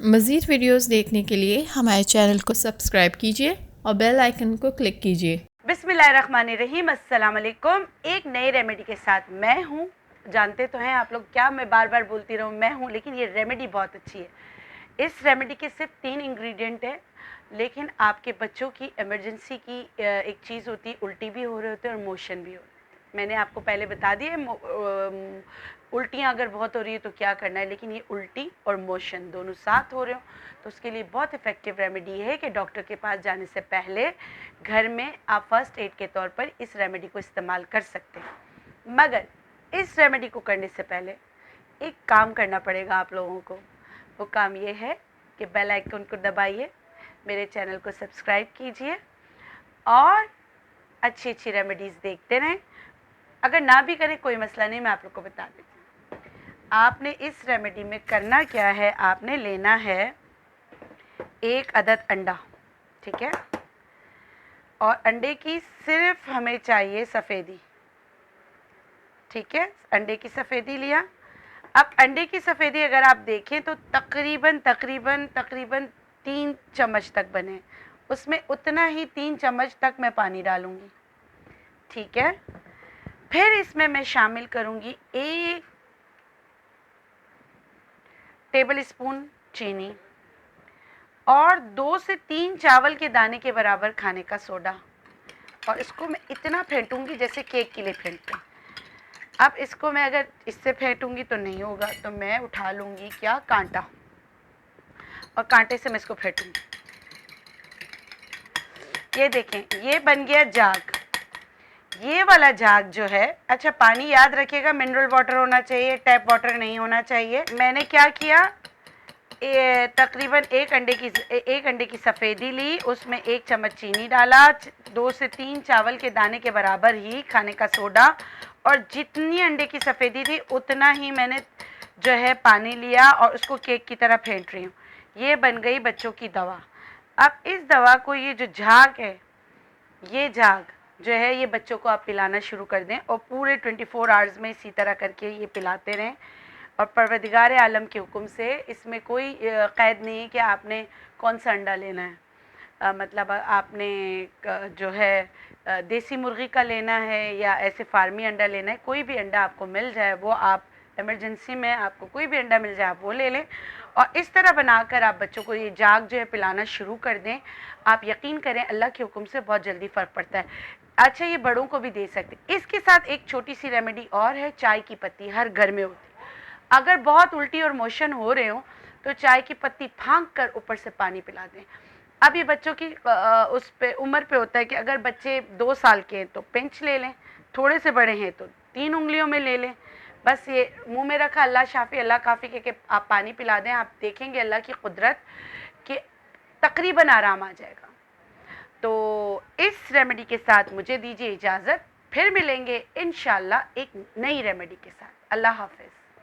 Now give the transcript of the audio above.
مزید ویڈیوز دیکھنے کے لیے ہمارے چینل کو سبسکرائب کیجیے اور بیل آئیکن کو کلک کیجیے۔ بسم اللہ الرحمن الرحیم، السلام علیکم۔ ایک نئی ریمیڈی کے ساتھ میں ہوں۔ جانتے تو ہیں آپ لوگ، کیا میں بار بار بولتی رہوں میں ہوں، لیکن یہ ریمیڈی بہت اچھی ہے۔ اس ریمیڈی کے صرف 3 انگریڈینٹ ہیں، لیکن آپ کے بچوں کی ایمرجنسی کی ایک چیز ہوتی ہے، الٹی بھی ہو رہے ہوتے ہیں اور موشن بھی ہو رہے ہوتے ہیں۔ میں نے آپ کو پہلے بتا دیا الٹیاں اگر بہت ہو رہی ہے تو کیا کرنا ہے، لیکن یہ الٹی اور موشن دونوں ساتھ ہو رہے ہوں تو اس کے لیے بہت افیکٹو ریمیڈی ہے کہ ڈاکٹر کے پاس جانے سے پہلے گھر میں آپ فرسٹ ایڈ کے طور پر اس ریمیڈی کو استعمال کر سکتے ہیں۔ مگر اس ریمیڈی کو کرنے سے پہلے ایک کام کرنا پڑے گا آپ لوگوں کو۔ وہ کام یہ ہے کہ بیل آئیکن کو دبائیے، میرے چینل کو سبسکرائب کیجئے اور اچھی اچھی ریمیڈیز دیکھتے رہیں۔ اگر نہ بھی کریں کوئی مسئلہ نہیں، میں آپ لوگ کو بتا دیتی ہوں۔ آپ نے اس ریمیڈی میں کرنا کیا ہے، آپ نے لینا ہے 1 عدد انڈا، ٹھیک ہے؟ اور انڈے کی صرف ہمیں چاہیے سفیدی، ٹھیک ہے؟ انڈے کی سفیدی لیا۔ اب انڈے کی سفیدی اگر آپ دیکھیں تو تقریباً 3 چمچ تک بنے، اس میں اتنا ہی 3 چمچ تک میں پانی ڈالوں گی، ٹھیک ہے؟ پھر اس میں شامل کروں گی 1 ٹیبل اسپون چینی اور 2 سے 3 چاول کے دانے کے برابر کھانے کا سوڈا، اور اس کو میں اتنا پھینٹوں گی جیسے کیک کے لیے پھینٹتے ہیں۔ اب اس کو میں اگر اس سے پھینٹوں گی تو نہیں ہوگا، تو میں اٹھا لوں گی کیا، کانٹا، اور کانٹے سے میں اس کو پھینٹوں گی۔ یہ دیکھیں، یہ بن گیا جاگ۔ یہ والا جاگ جو ہے، اچھا پانی یاد رکھیے گا منرل واٹر ہونا چاہیے، ٹیپ واٹر نہیں ہونا چاہیے۔ میں نے کیا کیا، تقریباً 1 انڈے کی سفیدی لی، اس میں 1 چمچ چینی ڈالا، 2 سے 3 چاول کے دانے کے برابر ہی کھانے کا سوڈا، اور جتنی انڈے کی سفیدی تھی اتنا ہی میں نے جو ہے پانی لیا اور اس کو کیک کی طرح پھینٹ رہی ہوں۔ یہ بن گئی بچوں کی دوا۔ اب اس دوا کو، یہ جو جھاگ ہے، یہ جھاگ جو ہے یہ بچوں کو آپ پلانا شروع کر دیں، اور پورے 24 آورز میں اسی طرح کر کے یہ پلاتے رہیں، اور پروردگار عالم کے حکم سے اس میں کوئی قید نہیں ہے کہ آپ نے کون سا انڈا لینا ہے، مطلب آپ نے جو ہے دیسی مرغی کا لینا ہے یا ایسے فارمی انڈا لینا ہے، کوئی بھی انڈا آپ کو مل جائے وہ آپ ایمرجنسی میں آپ کو کوئی بھی انڈا مل جائے آپ وہ لے لیں، اور اس طرح بنا کر آپ بچوں کو یہ جاگ جو ہے پلانا شروع کر دیں۔ آپ یقین کریں اللہ کے حکم سے بہت جلدی فرق پڑتا ہے۔ اچھا یہ بڑوں کو بھی دے سکتے۔ اس کے ساتھ ایک چھوٹی سی ریمیڈی اور ہے، چائے کی پتی ہر گھر میں ہوتی ہے۔ اگر بہت الٹی اور موشن ہو رہے ہوں تو چائے کی پتی پھانک کر اوپر سے پانی پلا دیں۔ اب یہ بچوں کی اس پہ عمر پہ ہوتا ہے کہ اگر بچے 2 سال کے ہیں تو پنچ لے لیں، تھوڑے سے بڑے ہیں تو 3 انگلیوں میں لے لیں، بس یہ منہ میں رکھا، اللہ شافی اللہ کافی کہ آپ پانی پلا دیں، آپ دیکھیں گے اللہ کی قدرت کہ تقریباً آرام آ جائے گا۔ تو اس ریمیڈی کے ساتھ مجھے دیجیے اجازت، پھر ملیں گے انشاءاللہ ایک نئی ریمیڈی کے ساتھ۔ اللہ حافظ۔